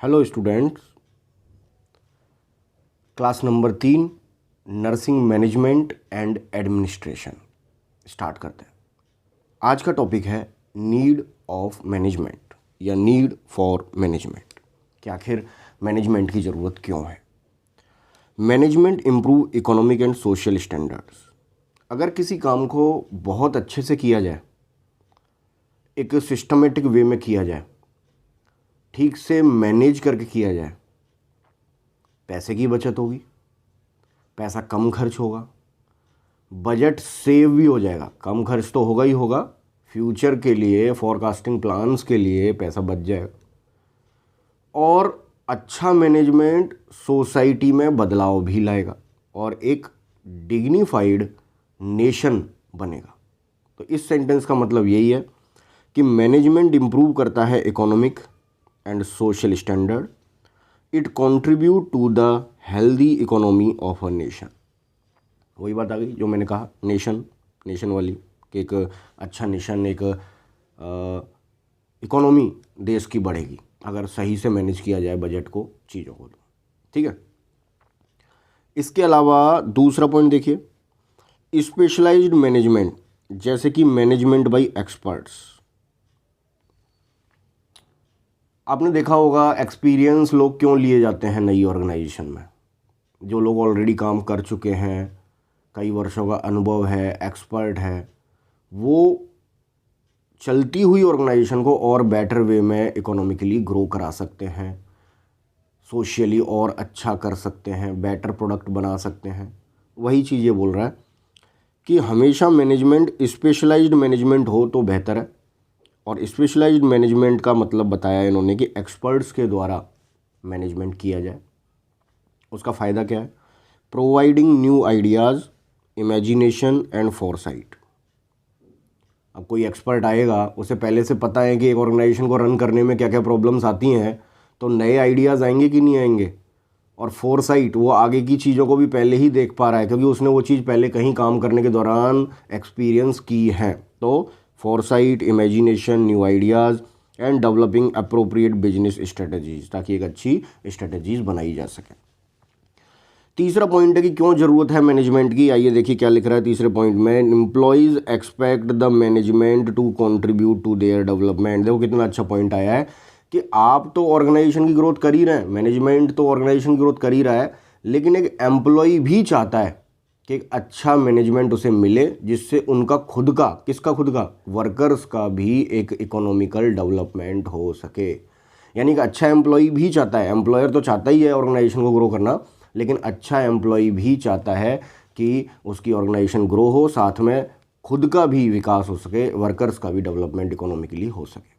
Hello students, class number 3 nursing management and administration start करते हैं। आज का टॉपिक है नीड ऑफ मैनेजमेंट या नीड फॉर मैनेजमेंट कि आखिर मैनेजमेंट की ज़रूरत क्यों है। Management improve economic and social standards. अगर किसी काम को बहुत अच्छे से किया जाए, एक सिस्टमेटिक वे में किया जाए, ठीक से मैनेज करके किया जाए, पैसे की बचत होगी, पैसा कम खर्च होगा, बजट सेव भी हो जाएगा। कम खर्च तो होगा ही होगा, फ्यूचर के लिए फॉरकास्टिंग प्लान्स के लिए पैसा बच जाएगा। और अच्छा मैनेजमेंट सोसाइटी में बदलाव भी लाएगा और एक डिग्निफाइड नेशन बनेगा। तो इस सेंटेंस का मतलब यही है कि मैनेजमेंट इम्प्रूव करता है economic and social standard. It contribute to the healthy economy of a nation. वही बात आ गई जो मैंने कहा, नेशन वाली कि एक अच्छा नेशन, एक इकोनॉमी देश की बढ़ेगी अगर सही से मैनेज किया जाए बजट को, चीज़ों को। ठीक है। इसके अलावा दूसरा पॉइंट देखिए, स्पेशलाइज्ड मैनेजमेंट, जैसे कि मैनेजमेंट बाय एक्सपर्ट्स। आपने देखा होगा एक्सपीरियंस लोग क्यों लिए जाते हैं नई ऑर्गेनाइजेशन में। जो लोग ऑलरेडी काम कर चुके हैं, कई वर्षों का अनुभव है, एक्सपर्ट है, वो चलती हुई ऑर्गेनाइजेशन को और बेटर वे में इकोनॉमिकली ग्रो करा सकते हैं, सोशली और अच्छा कर सकते हैं, बेटर प्रोडक्ट बना सकते हैं। वही चीज़ ये बोल रहा है कि हमेशा मैनेजमेंट स्पेशलाइज्ड मैनेजमेंट हो तो बेहतर है। और स्पेशलाइज्ड मैनेजमेंट का मतलब बताया इन्होंने कि एक्सपर्ट्स के द्वारा मैनेजमेंट किया जाए। उसका फ़ायदा क्या है? Providing new ideas, imagination and foresight. अब कोई एक्सपर्ट आएगा, उसे पहले से पता है कि एक ऑर्गेनाइजेशन को रन करने में क्या क्या प्रॉब्लम्स आती हैं, तो नए आइडियाज़ आएंगे कि नहीं आएंगे। और फोरसाइट, वो आगे की चीज़ों को भी पहले ही देख पा रहा है क्योंकि उसने वो चीज़ पहले कहीं काम करने के दौरान एक्सपीरियंस की है। तो foresight, imagination, new ideas and developing appropriate business strategies, ताकि एक अच्छी स्ट्रेटजीज बनाई जा सके। तीसरा पॉइंट है कि क्यों ज़रूरत है मैनेजमेंट की। आइए देखिए क्या लिख रहा है तीसरे पॉइंट में। Employees expect the management to contribute to their development. देखो कितना अच्छा पॉइंट आया है कि आप तो ऑर्गेनाइजेशन की ग्रोथ कर ही रहे हैं, मैनेजमेंट तो ऑर्गेनाइजेशन की ग्रोथ कर ही रहा है, लेकिन एक एम्प्लॉय भी चाहता है कि एक अच्छा मैनेजमेंट उसे मिले, जिससे उनका खुद का, किसका खुद का, वर्कर्स का भी एक इकोनॉमिकल डेवलपमेंट हो सके। यानी कि अच्छा एम्प्लॉय भी चाहता है, एम्प्लॉयर तो चाहता ही है ऑर्गेनाइजेशन को ग्रो करना, लेकिन अच्छा एम्प्लॉय भी चाहता है कि उसकी ऑर्गेनाइजेशन ग्रो हो, साथ में खुद का भी विकास हो सके, वर्कर्स का भी डेवलपमेंट इकोनॉमिकली हो सके।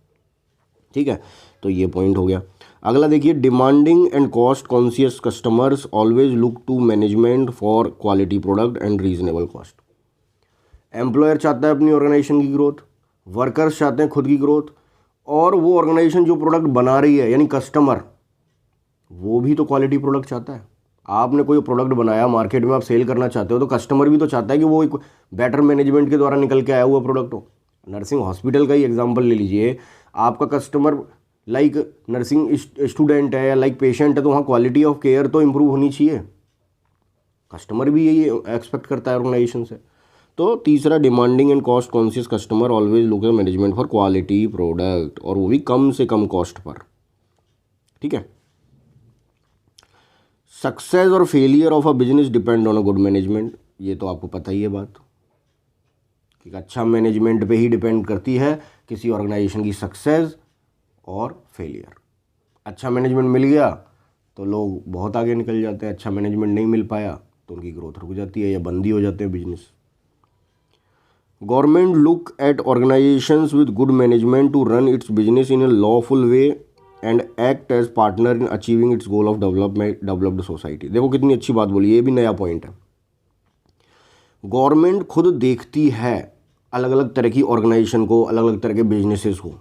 ठीक है, तो ये पॉइंट हो गया। अगला देखिए, demanding and cost conscious customers always look to management for quality product and reasonable cost. Employer चाहता है अपनी ऑर्गेनाइजेशन की ग्रोथ, वर्कर्स चाहते हैं खुद की ग्रोथ, और वो ऑर्गेनाइजेशन जो प्रोडक्ट बना रही है यानी कस्टमर, वो भी तो क्वालिटी प्रोडक्ट चाहता है। आपने कोई प्रोडक्ट बनाया, मार्केट में आप सेल करना चाहते हो, तो कस्टमर भी तो चाहता है कि वो एक बेटर मैनेजमेंट के द्वारा निकल के आया हुआ प्रोडक्ट हो। नर्सिंग हॉस्पिटल का ही एग्जांपल ले लीजिए। आपका कस्टमर लाइक नर्सिंग स्टूडेंट है या लाइक पेशेंट है, तो वहाँ क्वालिटी ऑफ केयर तो इम्प्रूव होनी चाहिए। कस्टमर भी यही एक्सपेक्ट करता है ऑर्गेनाइजेशन से। तो तीसरा, demanding and cost conscious customer always look at management for quality product, और वो भी कम से कम कॉस्ट पर। ठीक है। सक्सेस और failure of a business depend on a good management. ये तो आपको पता ही है बात कि अच्छा मैनेजमेंट पे ही डिपेंड करती है किसी ऑर्गेनाइजेशन की सक्सेस और फेलियर। अच्छा मैनेजमेंट मिल गया तो लोग बहुत आगे निकल जाते हैं, अच्छा मैनेजमेंट नहीं मिल पाया तो उनकी ग्रोथ रुक जाती है या बंदी हो जाते हैं business. Government look at organisations with good management to run its business in a lawful way and act as partner in achieving its goal of developed society. देखो कितनी अच्छी बात बोली, ये भी नया पॉइंट है। गवर्नमेंट खुद देखती है अलग अलग तरह की ऑर्गेनाइजेशन को, अलग अलग तरह के बिजनेसेस को।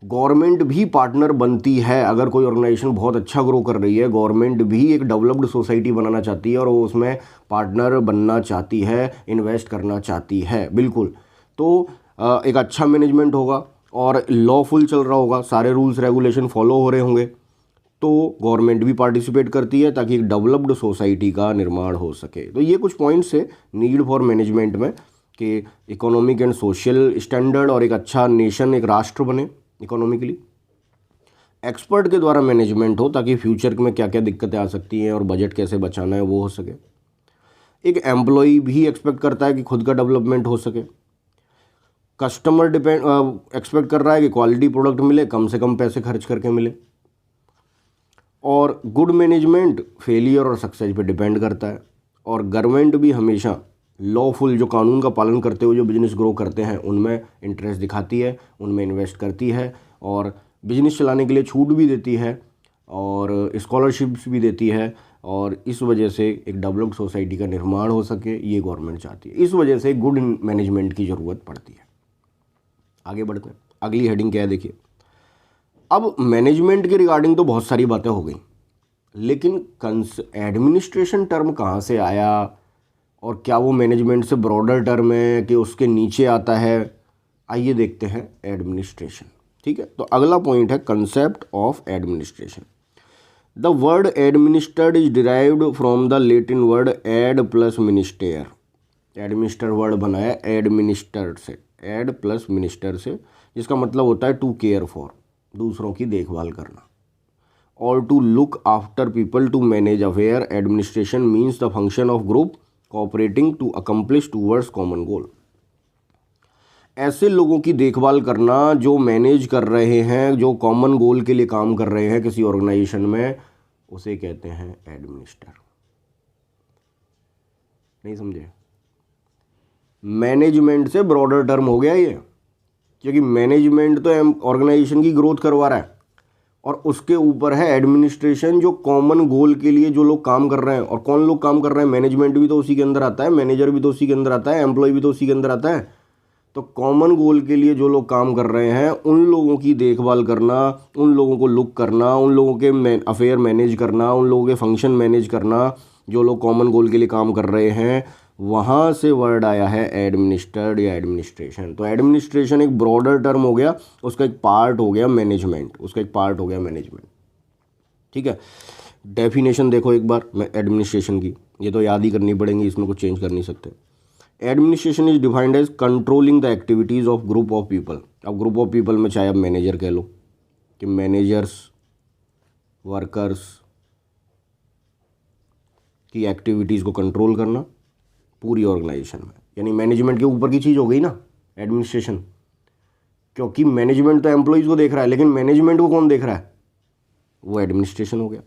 गवर्नमेंट भी पार्टनर बनती है। अगर कोई ऑर्गेनाइजेशन बहुत अच्छा ग्रो कर रही है, गवर्नमेंट भी एक डेवलप्ड सोसाइटी बनाना चाहती है और वो उसमें पार्टनर बनना चाहती है, इन्वेस्ट करना चाहती है। बिल्कुल। तो एक अच्छा मैनेजमेंट होगा और लॉफुल चल रहा होगा, सारे रूल्स रेगुलेशन फॉलो हो रहे होंगे, तो गवर्नमेंट भी पार्टिसिपेट करती है ताकि एक डेवलप्ड सोसाइटी का निर्माण हो सके। तो ये कुछ पॉइंट्स है नीड फॉर मैनेजमेंट में कि इकोनॉमिक एंड सोशल स्टैंडर्ड और एक अच्छा नेशन, एक राष्ट्र बने इकोनॉमिकली। एक्सपर्ट के द्वारा मैनेजमेंट हो ताकि फ्यूचर में क्या क्या दिक्कतें आ सकती हैं और बजट कैसे बचाना है वो हो सके। एक एम्प्लॉय भी एक्सपेक्ट करता है कि खुद का डेवलपमेंट हो सके। कस्टमर एक्सपेक्ट कर रहा है कि क्वालिटी प्रोडक्ट मिले, कम से कम पैसे खर्च करके मिले। और गुड मैनेजमेंट फेलियर और सक्सेस पे डिपेंड करता है। और गवर्नमेंट भी हमेशा लॉफुल, जो कानून का पालन करते हुए जो बिजनेस ग्रो करते हैं उनमें इंटरेस्ट दिखाती है, उनमें इन्वेस्ट करती है और बिजनेस चलाने के लिए छूट भी देती है और स्कॉलरशिप्स भी देती है। और इस वजह से एक डेवलप्ड सोसाइटी का निर्माण हो सके, ये गवर्नमेंट चाहती है। इस वजह से गुड मैनेजमेंट की ज़रूरत पड़ती है। आगे बढ़ते हैं, अगली हेडिंग क्या है देखिए। अब मैनेजमेंट के रिगार्डिंग तो बहुत सारी बातें हो गई, लेकिन एडमिनिस्ट्रेशन टर्म कहाँ से आया और क्या वो मैनेजमेंट से ब्रॉडर टर्म है कि उसके नीचे आता है, आइए देखते हैं एडमिनिस्ट्रेशन। ठीक है, तो अगला पॉइंट है concept of administration. The word administered is derived from the Latin word ad plus minister. Administer word बना है एडमिनिस्टर्ड से, एड प्लस मिनिस्टर से, जिसका मतलब होता है टू केयर फॉर, दूसरों की देखभाल करना, और to look after people to manage affair. Administration means the function of group cooperating to accomplish towards common goal. ऐसे लोगों की देखभाल करना जो मैनेज कर रहे हैं, जो कॉमन गोल के लिए काम कर रहे हैं किसी ऑर्गेनाइजेशन में, उसे कहते हैं एडमिनिस्टर। नहीं समझे? मैनेजमेंट से ब्रॉडर टर्म हो गया ये, क्योंकि मैनेजमेंट तो ऑर्गेनाइजेशन की ग्रोथ करवा रहा है और उसके ऊपर है एडमिनिस्ट्रेशन, जो कॉमन गोल के लिए जो लोग काम कर रहे हैं। और कौन लोग काम कर रहे हैं? मैनेजमेंट भी तो उसी के अंदर आता है, मैनेजर भी तो उसी के अंदर आता है, एम्प्लॉय भी तो उसी के अंदर आता है। तो कॉमन गोल के लिए जो लोग काम कर रहे हैं उन लोगों की देखभाल करना, उन लोगों को लुक करना, उन लोगों के अफेयर मैनेज करना, उन लोगों के फंक्शन मैनेज करना, जो लोग कॉमन गोल के लिए काम कर रहे हैं, वहाँ से वर्ड आया है एडमिनिस्टर्ड या एडमिनिस्ट्रेशन। तो एडमिनिस्ट्रेशन एक ब्रॉडर टर्म हो गया, उसका एक पार्ट हो गया मैनेजमेंट, उसका एक पार्ट हो गया मैनेजमेंट। ठीक है, डेफिनेशन देखो एक बार एडमिनिस्ट्रेशन की, ये तो याद ही करनी पड़ेंगी, इसमें कुछ चेंज कर नहीं सकते। Administration is defined as controlling the activities of group of people. अब ग्रुप ऑफ पीपल में चाहे आप मैनेजर कह लो कि मैनेजर्स, वर्कर्स की एक्टिविटीज़ को कंट्रोल करना पूरी ऑर्गेनाइजेशन में, यानी मैनेजमेंट के ऊपर की चीज़ हो गई ना एडमिनिस्ट्रेशन, क्योंकि मैनेजमेंट तो एम्प्लॉयज़ को देख रहा है, लेकिन मैनेजमेंट को कौन देख रहा है? वो एडमिनिस्ट्रेशन हो गया।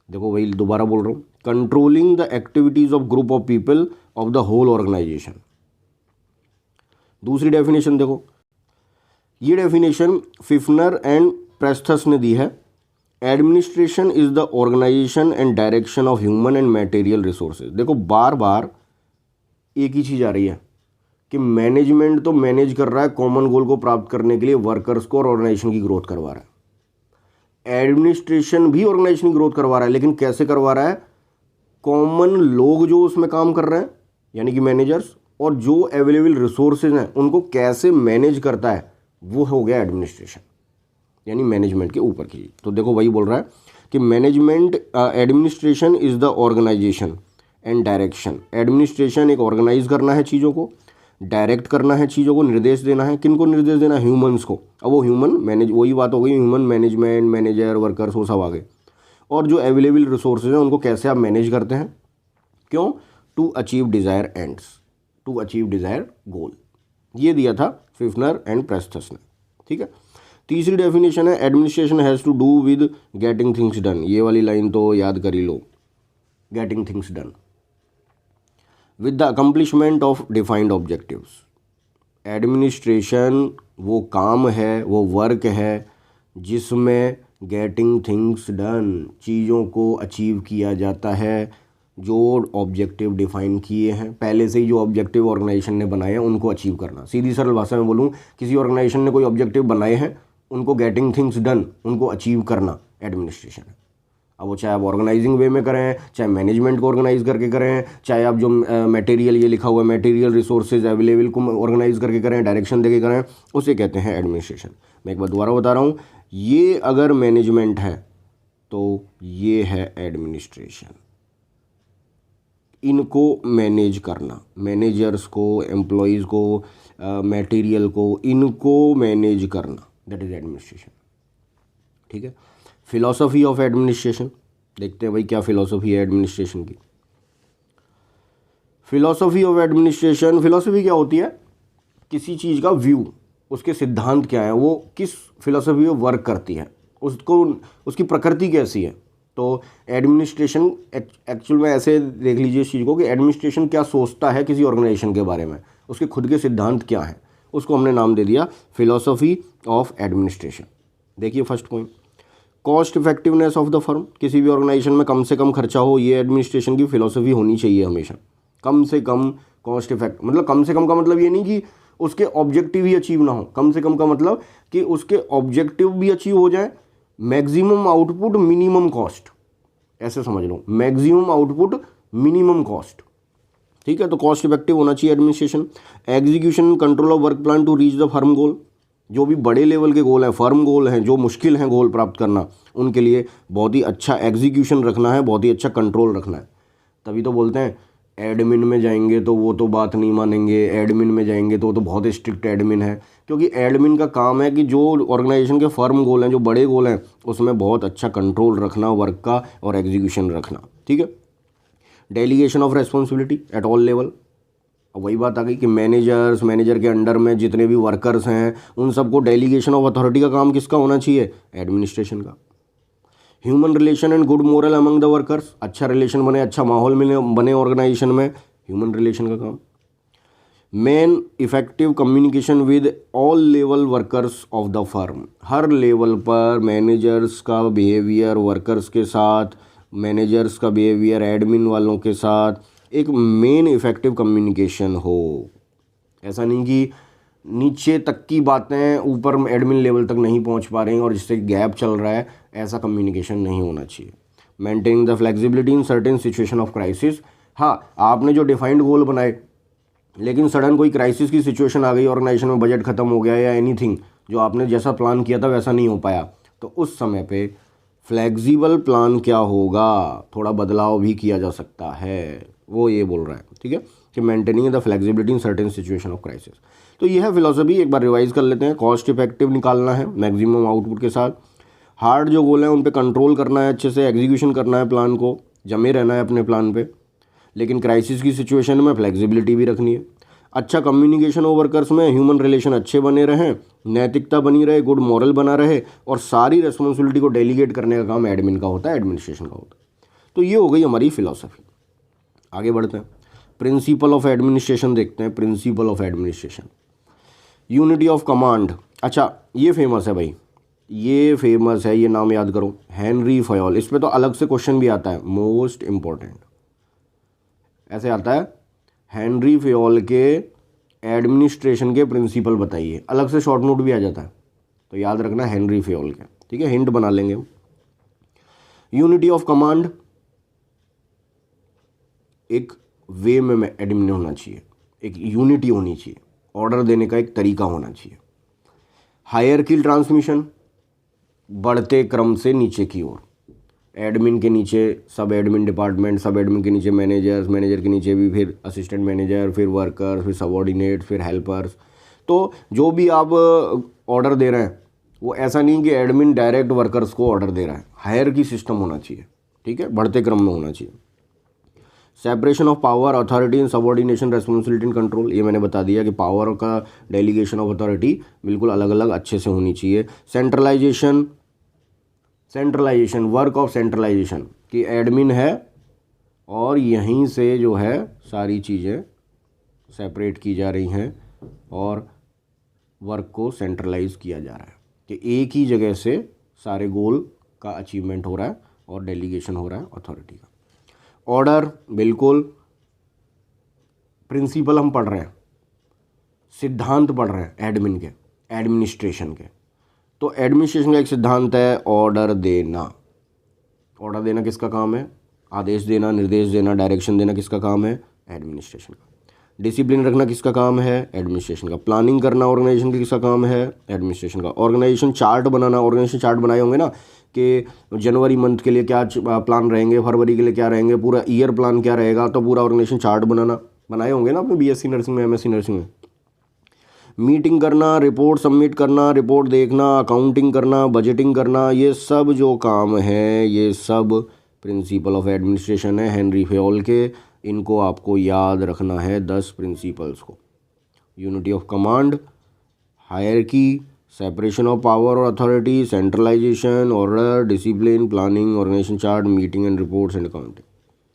देखो वही दोबारा बोल रहा हूँ, controlling the activities of group of people of the whole organisation. दूसरी डेफिनेशन देखो, ये डेफिनेशन फिफनर एंड प्रेस्थस ने दी है। Administration is the organisation and direction of human and material resources. देखो बार बार एक ही चीज़ आ रही है कि मैनेजमेंट तो मैनेज कर रहा है कॉमन गोल को प्राप्त करने के लिए वर्कर्स को और ऑर्गेनाइजेशन की ग्रोथ करवा रहा है। एडमिनिस्ट्रेशन भी ऑर्गेनाइजेशन की ग्रोथ करवा रहा है, लेकिन कैसे करवा रहा है? कॉमन लोग जो उसमें काम कर रहे हैं यानी कि मैनेजर्स, और जो अवेलेबल रिसोर्सेज हैं उनको कैसे मैनेज करता है, वो हो गया एडमिनिस्ट्रेशन, यानी मैनेजमेंट के ऊपर की। तो देखो वही बोल रहा है कि management, administration is the organisation and direction. Administration एक ऑर्गेनाइज करना है चीज़ों को, डायरेक्ट करना है चीज़ों को, निर्देश देना है। किन को निर्देश देना है? ह्यूमंस को। अब वो ह्यूमन मैनेज, वही बात हो गई, ह्यूमन मैनेजमेंट, मैनेजर, वर्कर्स, वो सब आ गए। और जो अवेलेबल रिसोर्सेज हैं उनको कैसे आप मैनेज करते हैं, क्यों? To achieve desire ends, to achieve desire goal. ये दिया था फिफनर एंड प्रेस्थस ने। ठीक है, तीसरी डेफिनेशन है administration has to do with getting things done. ये वाली लाइन तो याद कर ही लो, getting things done with the accomplishment of defined objectives. Administration वो काम है, वो वर्क है जिसमें गेटिंग थिंग्स डन, चीज़ों को अचीव किया जाता है, जो ऑब्जेक्टिव डिफाइन किए हैं पहले से ही, जो ऑब्जेक्टिव ऑर्गेनाइजेशन ने बनाए हैं उनको अचीव करना। सीधी सरल भाषा में बोलूँ, किसी ऑर्गेनाइजेशन ने कोई ऑब्जेक्टिव बनाए हैं, उनको गेटिंग थिंग्स डन, उनको अचीव करना एडमिनिस्ट्रेशन है। अब वो चाहे आप ऑर्गेनाइजिंग वे में करें, चाहे मैनेजमेंट को ऑर्गेनाइज करके करें, चाहे आप जो मटेरियल, ये लिखा हुआ है मटेरियल रिसोर्सेज अवेलेबल को ऑर्गेनाइज करके करें, डायरेक्शन देके करें, उसे कहते हैं एडमिनिस्ट्रेशन। मैं एक बार दोबारा बता रहा हूँ, ये अगर मैनेजमेंट है तो ये है एडमिनिस्ट्रेशन। इनको मैनेज करना, मैनेजर्स को, एम्प्लॉयज़ को, मटेरियल को, इनको मैनेज करना, दैट इज़ एडमिनिस्ट्रेशन। ठीक है। फिलॉसफी ऑफ एडमिनिस्ट्रेशन देखते हैं भाई, क्या फिलॉसफी है एडमिनिस्ट्रेशन की। फिलॉसफी ऑफ एडमिनिस्ट्रेशन, फिलॉसफी क्या होती है? किसी चीज़ का व्यू, उसके सिद्धांत क्या है, वो किस फिलॉसफी में वर्क करती है, उसको, उसकी प्रकृति कैसी है। तो एडमिनिस्ट्रेशन एक्चुअल में ऐसे देख लीजिए इस चीज़ को कि एडमिनिस्ट्रेशन क्या सोचता है किसी ऑर्गेनाइजेशन के बारे में, उसके खुद के सिद्धांत क्या हैं, उसको हमने नाम दे दिया फिलॉसफी ऑफ एडमिनिस्ट्रेशन। देखिए first point, cost effectiveness of the firm. किसी भी ऑर्गेनाइजेशन में कम से कम खर्चा हो, ये एडमिनिस्ट्रेशन की फिलॉसफी होनी चाहिए हमेशा। कम से कम कॉस्ट इफेक्ट, मतलब कम से कम का मतलब ये नहीं कि उसके ऑब्जेक्टिव ही अचीव ना हो, कम से कम का मतलब कि उसके ऑब्जेक्टिव भी अचीव हो जाए, मैक्सिमम आउटपुट मिनिमम कॉस्ट, ऐसे समझ लो, मैक्सिमम आउटपुट मिनिमम कॉस्ट। ठीक है, तो कॉस्ट इफेक्टिव होना चाहिए administration. Execution control of work plan to reach the firm goal. जो भी बड़े लेवल के गोल हैं, फर्म गोल हैं, जो मुश्किल हैं गोल प्राप्त करना, उनके लिए बहुत ही अच्छा एग्जीक्यूशन रखना है, बहुत ही अच्छा कंट्रोल रखना है। तभी तो बोलते हैं एडमिन में जाएंगे तो वो तो बात नहीं मानेंगे, एडमिन में जाएंगे तो वो तो बहुत स्ट्रिक्ट एडमिन है, क्योंकि एडमिन का काम है कि जो ऑर्गेनाइजेशन के फर्म गोल हैं, जो बड़े गोल हैं, उसमें बहुत अच्छा कंट्रोल रखना वर्क का और एग्जीक्यूशन रखना। ठीक है। Delegation of responsibility at all level. अब वही बात आ गई कि मैनेजर के अंडर में जितने भी वर्कर्स हैं, उन सबको डेलीगेशन ऑफ अथॉरिटी का काम किसका होना चाहिए? एडमिनिस्ट्रेशन का। Human relation and good moral among the workers. अच्छा रिलेशन बने, अच्छा माहौल बने ऑर्गेनाइजेशन में, ह्यूमन रिलेशन का काम। Main effective communication with all level workers of the firm. Her level पर मैनेजर्स का बिहेवियर वर्कर्स के साथ, मैनेजर्स का बिहेवियर एडमिन वालों के साथ एक मेन इफेक्टिव कम्युनिकेशन हो। ऐसा नहीं कि नीचे तक की बातें ऊपर एडमिन लेवल तक नहीं पहुंच पा रही हैं और जिससे गैप चल रहा है, ऐसा कम्युनिकेशन नहीं होना चाहिए। Maintaining the flexibility in certain situation of crisis. हाँ, आपने जो डिफाइंड गोल बनाए, लेकिन सडन कोई क्राइसिस की सिचुएशन आ गई, ऑर्गेनाइजेशन में बजट खत्म हो गया या एनीथिंग, जो आपने जैसा प्लान किया था वैसा नहीं हो पाया, तो उस समय पे फ्लेक्सिबल प्लान क्या होगा, थोड़ा बदलाव भी किया जा सकता है, वो ये बोल रहा है। ठीक है, कि maintaining the flexibility in certain situation of crisis. तो ये है फिलॉसफी, एक बार रिवाइज कर लेते हैं। कॉस्ट इफेक्टिव निकालना है मैक्सिमम आउटपुट के साथ, हार्ड जो गोल हैं उन पे कंट्रोल करना है, अच्छे से एग्जीक्यूशन करना है, प्लान को जमे रहना है अपने प्लान पे, लेकिन क्राइसिस की सिचुएशन में फ्लेक्सिबिलिटी भी रखनी है। अच्छा कम्युनिकेशन हो वर्कर्स में, ह्यूमन रिलेशन अच्छे बने रहें, नैतिकता बनी रहे, गुड मॉरल बना रहे, और सारी रिस्पॉन्सिबिलिटी को डेलीगेट करने का काम एडमिन का होता है, एडमिनिस्ट्रेशन का होता है। तो ये हो गई हमारी फिलॉसफी। आगे बढ़ते हैं, प्रिंसिपल ऑफ एडमिनिस्ट्रेशन देखते हैं। Principal of administration, unity of command. अच्छा, ये फेमस है भाई, ये फेमस है, ये नाम याद करो, हेनरी फयोल। इस पे तो अलग से क्वेश्चन भी आता है, मोस्ट इम्पोर्टेंट ऐसे आता है, हेनरी फयोल के एडमिनिस्ट्रेशन के प्रिंसिपल बताइए। अलग से शॉर्ट नोट भी आ जाता है, तो याद रखना हेनरी फयोल के। ठीक है, हिंट बना लेंगे हम। यूनिटी ऑफ कमांड, एक वे में एडमिन होना चाहिए, एक यूनिटी होनी चाहिए, ऑर्डर देने का एक तरीका होना चाहिए। हायरार्की ट्रांसमिशन, बढ़ते क्रम से नीचे की ओर, एडमिन के नीचे सब एडमिन डिपार्टमेंट, सब एडमिन के नीचे मैनेजर्स, मैनेजर के नीचे भी फिर असिस्टेंट मैनेजर, फिर वर्कर्स, फिर सबऑर्डिनेट, फिर हेल्पर्स। तो जो भी आप ऑर्डर दे रहे हैं वो ऐसा नहीं कि एडमिन डायरेक्ट वर्कर्स को ऑर्डर दे रहा है, हायरार्की सिस्टम होना चाहिए। ठीक है, बढ़ते क्रम में होना चाहिए। Separation of power, authority in subordination, responsibility in control, ये मैंने बता दिया कि पावर का डेलीगेशन ऑफ अथॉरिटी बिल्कुल अलग अलग अच्छे से होनी चाहिए। सेंट्रलाइजेशन, वर्क ऑफ सेंट्रलाइजेशन, कि एडमिन है और यहीं से जो है सारी चीज़ें सेपरेट की जा रही हैं और वर्क को सेंट्रलाइज किया जा रहा है, कि एक ही जगह से सारे गोल का अचीवमेंट हो रहा है और डेलीगेशन हो रहा है अथॉरिटी का। ऑर्डर, बिल्कुल, प्रिंसिपल हम पढ़ रहे हैं, सिद्धांत पढ़ रहे हैं एडमिन के, एडमिनिस्ट्रेशन के। तो एडमिनिस्ट्रेशन का एक सिद्धांत है ऑर्डर देना। ऑर्डर देना किसका काम है? आदेश देना, निर्देश देना, डायरेक्शन देना किसका काम है? एडमिनिस्ट्रेशन का। डिसिप्लिन रखना किसका काम है? एडमिनिस्ट्रेशन का। प्लानिंग करना ऑर्गेनाइजेशन का किसका काम है? एडमिनिस्ट्रेशन का। ऑर्गेनाइजेशन चार्ट बनाना, ऑर्गेनाइजेशन चार्ट बनाए होंगे ना कि जनवरी मंथ के लिए क्या प्लान रहेंगे, फरवरी के लिए क्या रहेंगे, पूरा ईयर प्लान क्या रहेगा, तो पूरा ऑर्गेनाइजेशन चार्ट बनाए होंगे ना आपने बीएससी नर्सिंग में, एमएससी नर्सिंग में। मीटिंग करना, रिपोर्ट सबमिट करना, रिपोर्ट देखना, अकाउंटिंग करना, बजटिंग करना, ये सब जो काम है ये सब प्रिंसिपल ऑफ एडमिनिस्ट्रेशन है हेनरी फेयोल के। इनको आपको याद रखना है 10 प्रिंसिपल्स को। Unity of command, hierarchy, separation of power और authority, centralisation, order, discipline, planning, organisation chart, meeting and reports and accounting.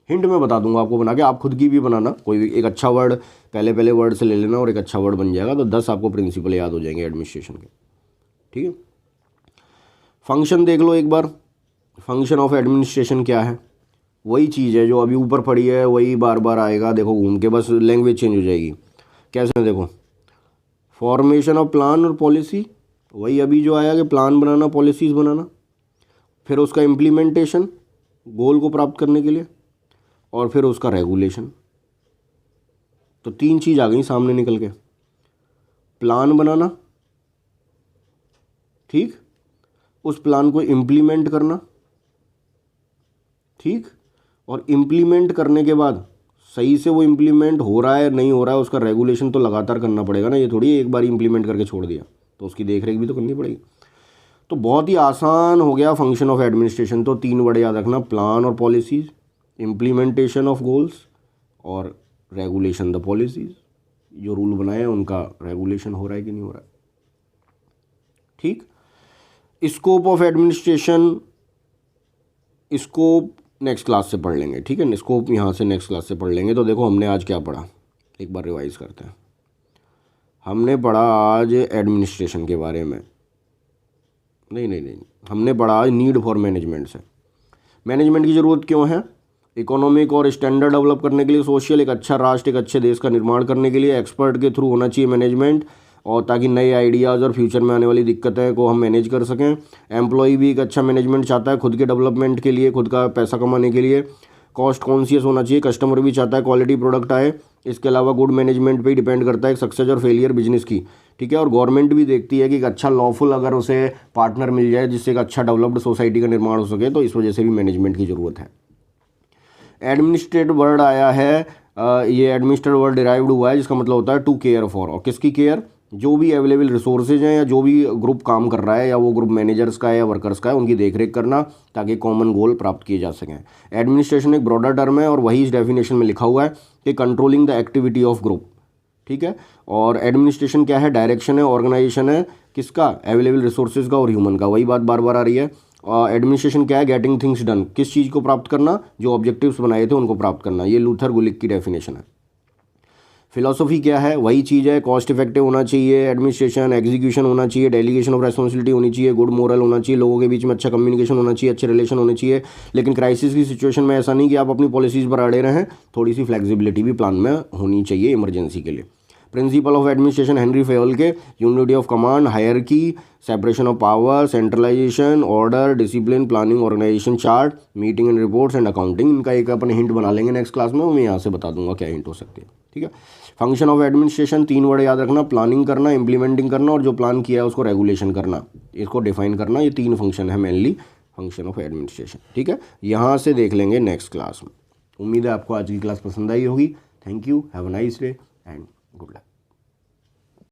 Hint मैं बता दूंगा आपको बना के, आप खुद की भी बनाना, कोई भी एक अच्छा वर्ड पहले वर्ड से ले लेना और एक अच्छा वर्ड बन जाएगा, तो 10 आपको प्रिंसिपल याद हो जाएंगे एडमिनिस्ट्रेशन के। ठीक है, फंक्शन देख लो एक बार। फंक्शन ऑफ एडमिनिस्ट्रेशन क्या है? वही चीज़ है जो अभी ऊपर पड़ी है, वही बार बार आएगा, देखो घूम के, बस लैंग्वेज चेंज हो जाएगी। कैसे? देखो, फॉर्मेशन ऑफ प्लान और पॉलिसी, वही अभी जो आया कि प्लान बनाना, पॉलिसीज़ बनाना, फिर उसका इम्प्लीमेंटेशन गोल को प्राप्त करने के लिए, और फिर उसका रेगुलेशन। तो 3 चीज़ आ गई सामने निकल के। प्लान बनाना, ठीक, उस प्लान को इम्प्लीमेंट करना, ठीक, और इम्प्लीमेंट करने के बाद सही से वो इम्प्लीमेंट हो रहा है नहीं हो रहा है, उसका रेगुलेशन तो लगातार करना पड़ेगा ना, ये थोड़ी एक बार इम्प्लीमेंट करके छोड़ दिया, तो उसकी देख रेख भी तो करनी पड़ेगी। तो बहुत ही आसान हो गया फंक्शन ऑफ एडमिनिस्ट्रेशन। तो 3 वर्ड याद रखना, प्लान और पॉलिसीज़, इम्प्लीमेंटेशन ऑफ गोल्स, और रेगुलेशन द पॉलिसीज़। जो रूल बनाए हैं उनका रेगुलेशन हो रहा है कि नहीं हो रहा है। ठीक, scope of administration, scope next class से पढ़ लेंगे। ठीक है, स्कोप यहाँ से नेक्स्ट क्लास से पढ़ लेंगे। तो देखो हमने आज क्या पढ़ा, एक बार रिवाइज करते हैं। हमने पढ़ा आज एडमिनिस्ट्रेशन के बारे में, नहीं, हमने पढ़ा आज नीड फॉर मैनेजमेंट से। मैनेजमेंट की ज़रूरत क्यों है? इकोनॉमिक और स्टैंडर्ड डेवलप करने के लिए, सोशल, एक अच्छा राष्ट्र, एक अच्छे देश का निर्माण करने के लिए एक्सपर्ट के थ्रू होना चाहिए मैनेजमेंट, और ताकि नए आइडियाज़ और फ्यूचर में आने वाली दिक्कतें को हम मैनेज कर सकें। एम्प्लॉय भी एक अच्छा मैनेजमेंट चाहता है खुद के डेवलपमेंट के लिए, खुद का पैसा कमाने के लिए। कॉस्ट कॉन्शियस होना चाहिए, कस्टमर भी चाहता है क्वालिटी प्रोडक्ट आए। इसके अलावा गुड मैनेजमेंट पे ही डिपेंड करता है सक्सेस और फेलियर बिजनेस की। ठीक है, और गवर्नमेंट भी देखती है कि एक अच्छा लॉफुल अगर उसे पार्टनर मिल जाए जिससे एक अच्छा डेवलप्ड सोसाइटी का निर्माण हो सके, तो इस वजह से भी मैनेजमेंट की ज़रूरत है। एडमिनिस्ट्रेट वर्ड आया है, ये एडमिनिस्ट्रेट वर्ड डिराइव्ड हुआ है जिसका मतलब होता है टू केयर फॉर। और किसकी केयर? जो भी अवेलेबल रिसोर्सेज हैं या जो भी ग्रुप काम कर रहा है, या वो ग्रुप मैनेजर्स का है या वर्कर्स का है, उनकी देखरेख करना ताकि कॉमन गोल प्राप्त किए जा सकें। एडमिनिस्ट्रेशन एक ब्रॉडर टर्म है और वही इस डेफिनेशन में लिखा हुआ है कि controlling the activity of group. ठीक है, और एडमिनिस्ट्रेशन क्या है? डायरेक्शन है, ऑर्गेनाइजेशन है, किसका? अवेलेबल रिसोर्सेज का और ह्यूमन का। वही बात बार बार आ रही है। एडमिनिस्ट्रेशन क्या है? गेटिंग थिंग्स डन, किस चीज़ को प्राप्त करना? जो ऑब्जेक्टिव्स बनाए थे उनको प्राप्त करना। ये लूथर गुलिक की डेफिनेशन है। फिलॉसफी क्या है? वही चीज़ है, कॉस्ट इफेक्टिव होना चाहिए एडमिनिस्ट्रेशन, एग्जीक्यूशन होना चाहिए, डेलीगेशन ऑफ रेस्पॉन्सिबिलिटी होनी चाहिए, गुड मोरल होना चाहिए, लोगों के बीच में अच्छा कम्युनिकेशन होना चाहिए, अच्छे रिलेशन होने चाहिए। लेकिन क्राइसिस की सिचुएशन में ऐसा नहीं कि आप अपनी पॉलिसीज़ पर अड़े रहें, थोड़ी सी फ्लेक्सिबिलिटी भी प्लान में होनी चाहिए इमरजेंसी के लिए। Principle of administration Henri Fayol के, unity of command, hierarchy, separation of power, centralisation, order, discipline, planning, organisation chart, meeting and reports and accounting. इनका एक अपन हिंट बना लेंगे नेक्स्ट क्लास में, मैं यहाँ से बता दूंगा क्या हिंट हो सकती है। ठीक है, फंक्शन ऑफ एडमिनिस्ट्रेशन 3 वर्ड याद रखना, प्लानिंग करना, इंप्लीमेंटिंग करना, और जो प्लान किया है उसको रेगुलेशन करना, इसको डिफाइन करना। ये 3 फंक्शन है मेनली फंक्शन ऑफ एडमिनिस्ट्रेशन। ठीक है, यहाँ से देख लेंगे नेक्स्ट क्लास में। उम्मीद है आपको आज की क्लास पसंद आई होगी। Thank you, have a nice day and good luck.